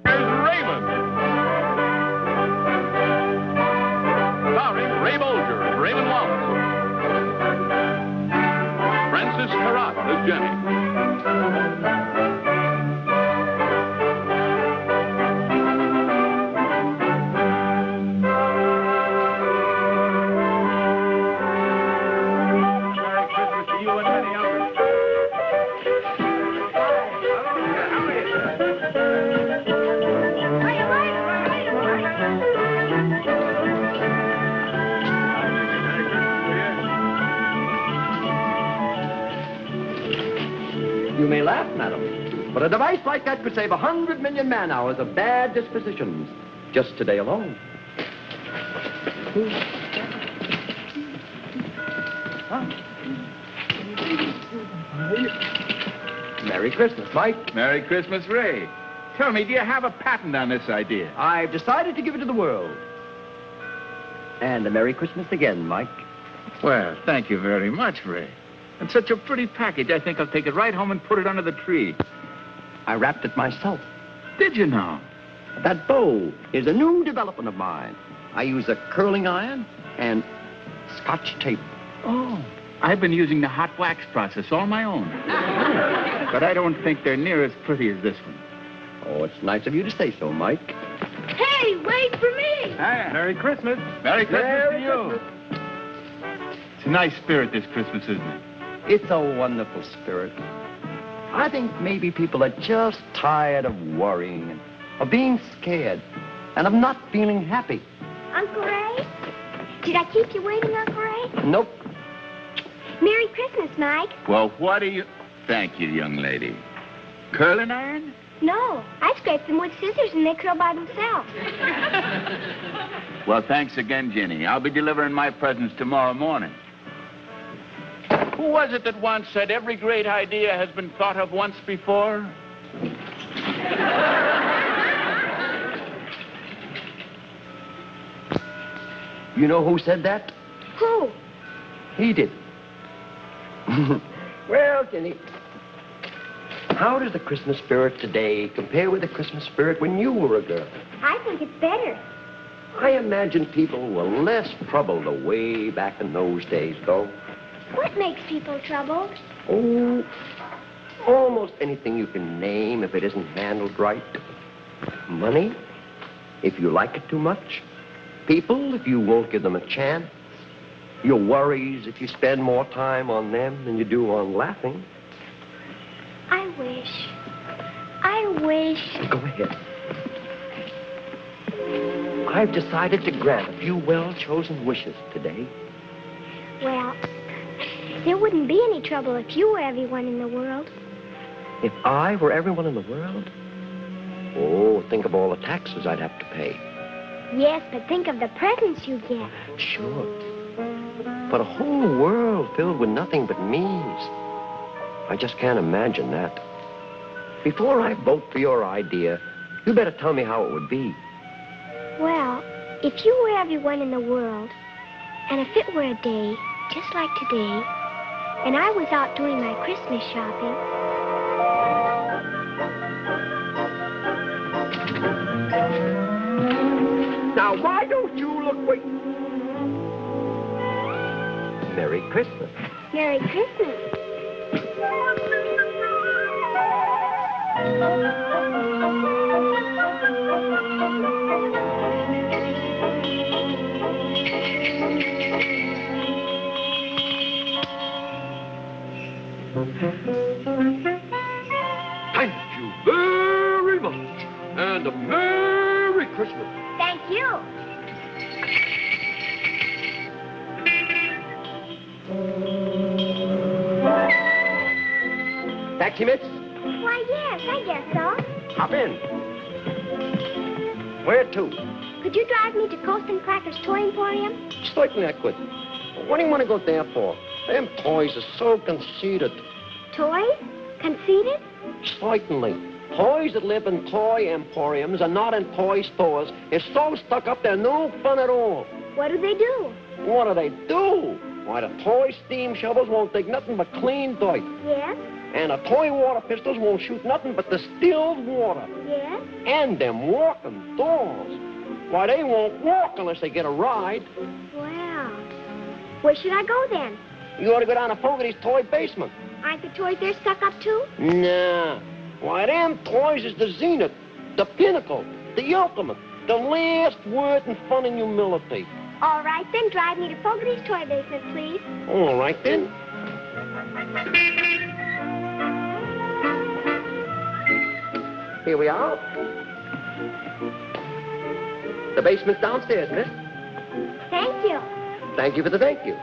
Raymond. Starring Ray Bolger as Raymond Wallace. Francis Carrot as Jenny. You may laugh, madam, but a device like that could save 100 million man-hours of bad dispositions just today alone. Merry Christmas, Mike. Merry Christmas, Ray. Tell me, do you have a patent on this idea? I've decided to give it to the world. And a Merry Christmas again, Mike. Well, thank you very much, Ray. And such a pretty package. I think I'll take it right home and put it under the tree. I wrapped it myself. Did you know? That bow is a new development of mine. I use a curling iron and Scotch tape. Oh, I've been using the hot wax process all my own. But I don't think they're near as pretty as this one. Oh, it's nice of you to say so, Mike. Hey, wait for me! Hiya. Merry Christmas. Merry Christmas Merry to you. Christmas. It's a nice spirit this Christmas, isn't it? It's a wonderful spirit. I think maybe people are just tired of worrying, and of being scared, and of not feeling happy. Uncle Ray? Did I keep you waiting, Uncle Ray? Nope. Merry Christmas, Mike. Well, what do you... Thank you, young lady. Curling iron? No, I scraped them with scissors and they curl by themselves. Well, thanks again, Jenny. I'll be delivering my presents tomorrow morning. Who was it that once said every great idea has been thought of once before? You know who said that? Who? He did. Well, Jenny, how does the Christmas spirit today compare with the Christmas spirit when you were a girl? I think it's better. I imagine people were less troubled way back in those days, though. What makes people troubled? Oh, almost anything you can name if it isn't handled right. Money, if you like it too much. People, if you won't give them a chance. Your worries, if you spend more time on them than you do on laughing. I wish. Go ahead. I've decided to grant a few well-chosen wishes today. Well, there wouldn't be any trouble if you were everyone in the world. If I were everyone in the world? Oh, think of all the taxes I'd have to pay. Yes, but think of the presents you get. Sure. But a whole world filled with nothing but me's. I just can't imagine that. Before I vote for your idea, you better tell me how it would be. Well, if you were everyone in the world, and if it were a day just like today, and I was out doing my Christmas shopping... Now, why don't you look... Wait. Merry Christmas. Merry Christmas. Thank you very much. And a Merry Christmas. Thank you. Taxi, miss? Why, yes, I guess so. Hop in. Where to? Could you drive me to Coast and Cracker's Toy Emporium? Certainly I could. What do you want to go there for? Them toys are so conceited. Toys? Conceited? Certainly. Toys that live in toy emporiums and not in toy stores is so stuck up they're no fun at all. What do they do? What do they do? Why, the toy steam shovels won't take nothing but clean dirt. Yes? And the toy water pistols won't shoot nothing but distilled water. Yes? And them walking dolls. Why, they won't walk unless they get a ride. Well, where should I go then? You ought to go down to Fogarty's toy basement. Aren't the toys there stuck up too? Nah. Why, them toys is the zenith, the pinnacle, the ultimate, the last word in fun and humility. All right, then drive me to Fogarty's toy basement, please. All right, then. Here we are. The basement's downstairs, miss. Thank you. Thank you for the thank you.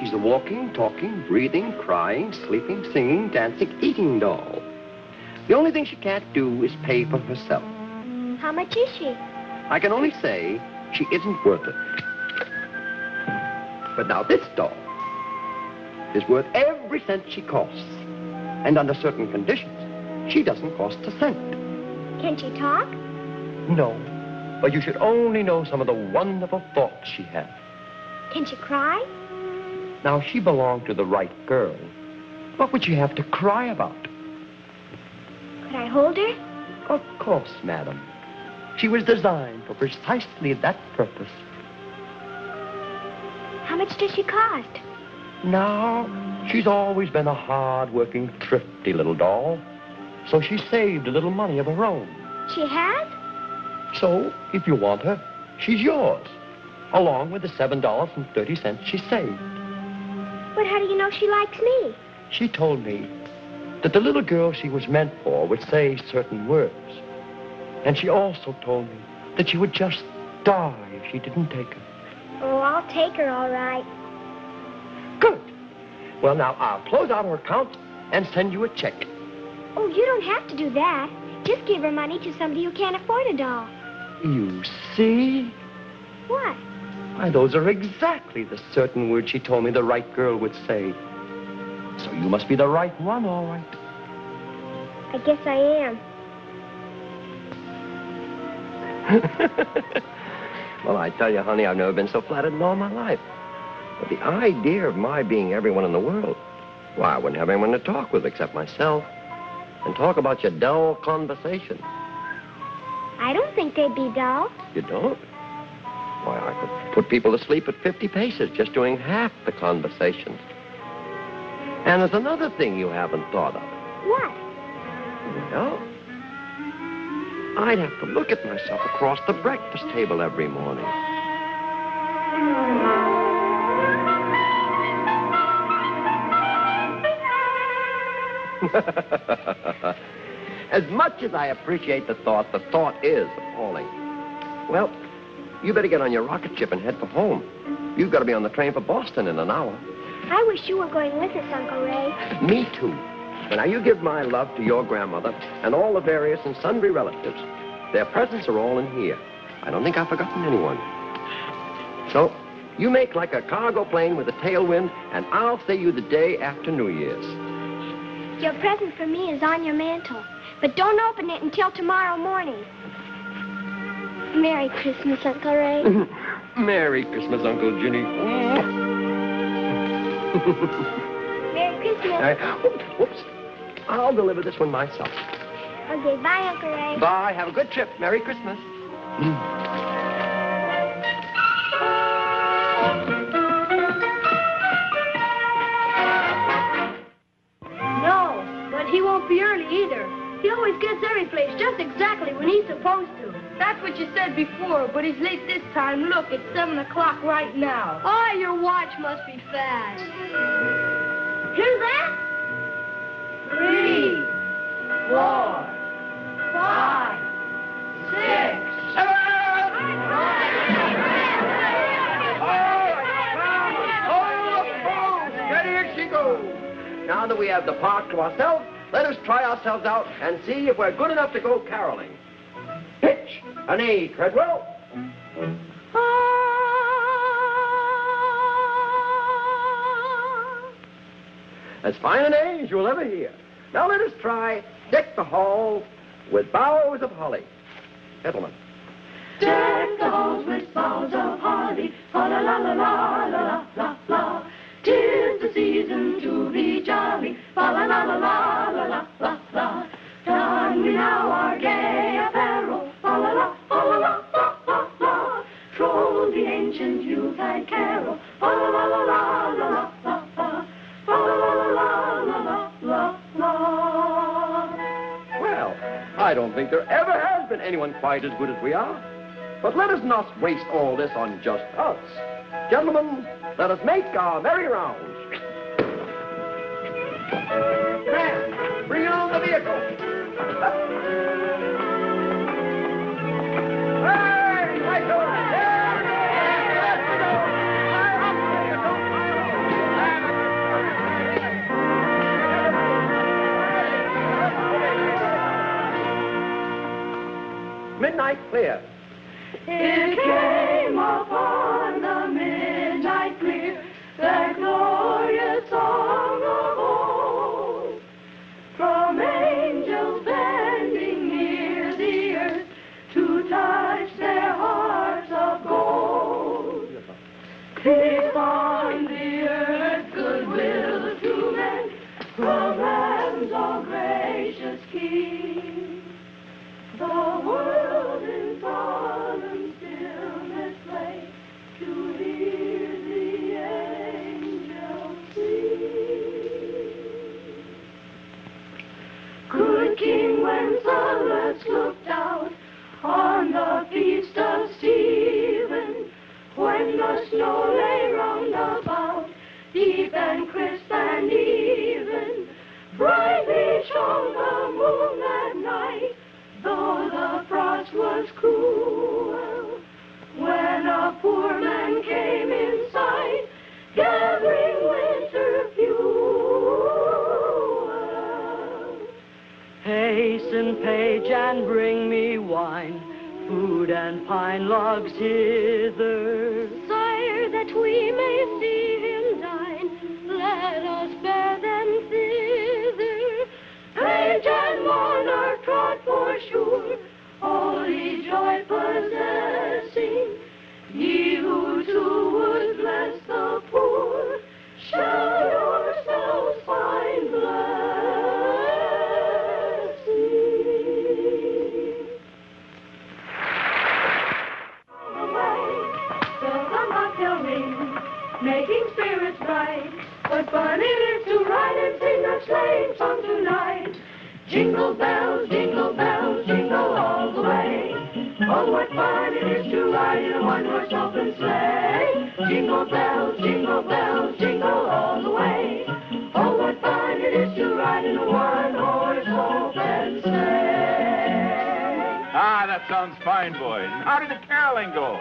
She's a walking, talking, breathing, crying, sleeping, singing, dancing, eating doll. The only thing she can't do is pay for herself. How much is she? I can only say she isn't worth it. But now this doll is worth every cent she costs. And under certain conditions, she doesn't cost a cent. Can she talk? No, but you should only know some of the wonderful thoughts she has. Can she cry? Now, she belonged to the right girl. What would she have to cry about? Could I hold her? Of course, madam. She was designed for precisely that purpose. How much does she cost? Now, she's always been a hard-working, thrifty little doll. So she saved a little money of her own. She has? So, if you want her, she's yours, along with the $7.30 she saved. But how do you know she likes me? She told me that the little girl she was meant for would say certain words. And she also told me that she would just die if she didn't take her. Oh, I'll take her, all right. Good. Well, now, I'll close out her account and send you a check. Oh, you don't have to do that. Just give her money to somebody who can't afford a doll. You see? What? Why, those are exactly the certain words she told me the right girl would say. So you must be the right one, all right. I guess I am. Well, I tell you, honey, I've never been so flattered in all my life. But the idea of my being everyone in the world, why, I wouldn't have anyone to talk with except myself. And talk about your dull conversation. I don't think they'd be dull. You don't? Why, I could put people to sleep at 50 paces just doing half the conversation. And there's another thing you haven't thought of. What? Well, I'd have to look at myself across the breakfast table every morning. As much as I appreciate the thought is appalling. Well, you better get on your rocket ship and head for home. You've got to be on the train for Boston in an hour. I wish you were going with us, Uncle Ray. Me too. But now you give my love to your grandmother and all the various and sundry relatives. Their presents are all in here. I don't think I've forgotten anyone. So, you make like a cargo plane with a tailwind, and I'll see you the day after New Year's. Your present for me is on your mantle, but don't open it until tomorrow morning. Merry Christmas, Uncle Ray. Merry Christmas, Uncle Ginny. Merry Christmas. Whoops. I'll deliver this one myself. Okay, bye, Uncle Ray. Bye. Have a good trip. Merry Christmas. No, but he won't be early either. He always gets every place just exactly when he's supposed to. That's what you said before, but he's late this time. Look, it's 7 o'clock right now. Oh, your watch must be fast. Hear that? 3, 4, 5, 6, 7. Here she goes. Now that we have the park to ourselves, let us try ourselves out and see if we're good enough to go caroling. Pitch, an A, Treadwell. As fine an A as you'll ever hear. Now let us try Deck the Halls with Boughs of Holly. Gentlemen. Deck the halls with boughs of holly, fa la la la la la la la. 'Tis the season to be jolly, fa la la la la la la la la. Don we now our gay apparel, fa la la la la la la la. Troll the ancient Yuletide carol, fa la la la la la la la la. Fa la la la la la la la. Well, I don't think there ever has been anyone quite as good as we are. But let us not waste all this on just us. Gentlemen, let us make our merry rounds. Man, bring on the vehicle. Hey, lights on. Midnight clear. It came upon the midnight clear, that glorious song of old, from angels bending near the earth to touch their hearts of gold. Peace on the earth, goodwill to men, programs all gracious King. The world in solemn stillness lay to hear the angels sing. Good King Wenceslas looked out on the feast of steel. the snow lay round about, deep and crisp and even. Brightly shone the moon that night, though the frost was cruel. When a poor man came in sight, gathering winter fuel. Hasten, page, and bring me wine, food and pine logs hither. Sire, that we may see him dine, let us bear them thither. Page and mourner trot for sure, holy joy possessing. Ye who too would bless the poor, shall yourselves find blessing. Away, the bell ring, making spirits bright. What fun it is to ride and sing a sleighing song tonight. Jingle bells, jingle all the way. Oh, what fun it is to ride in a one-horse open sleigh. Jingle bells, jingle all the way. Oh, what fun it is to ride in a one-horse open sleigh. Ah, that sounds fine, boys. How did the caroling go?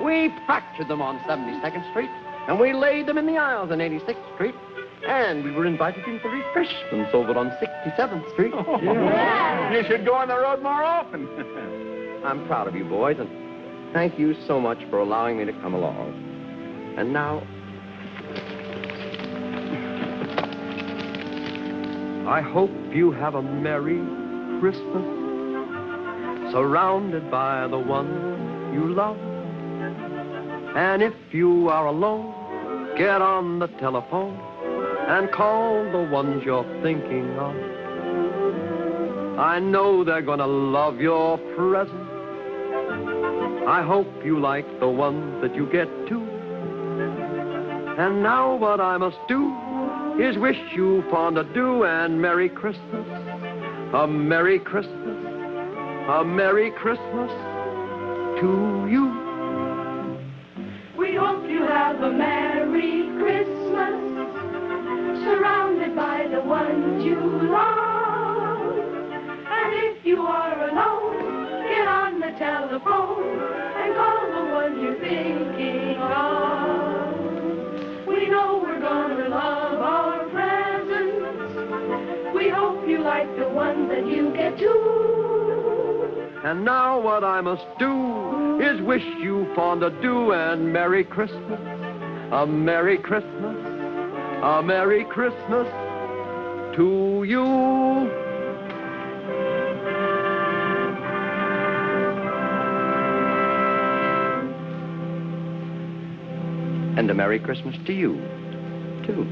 We fractured them on 72nd Street, and we laid them in the aisles on 86th Street, and we were invited in for refreshments over on 67th Street. You should go on the road more often. I'm proud of you, boys, and thank you so much for allowing me to come along. And now, I hope you have a Merry Christmas, surrounded by the one you love. And if you are alone, get on the telephone and call the ones you're thinking of. I know they're gonna love your present. I hope you like the ones that you get too. And now what I must do is wish you fond adieu and Merry Christmas. A Merry Christmas, a Merry Christmas to you. We hope you have a Merry Christmas, surrounded by the ones you love. And if you are alone, get on the telephone and call the one you're thinking of. We know we're gonna love our presents. We hope you like the ones that you get too. And now what I must do is wish you fond adieu and Merry Christmas. A Merry Christmas, a Merry Christmas to you. And a Merry Christmas to you, too.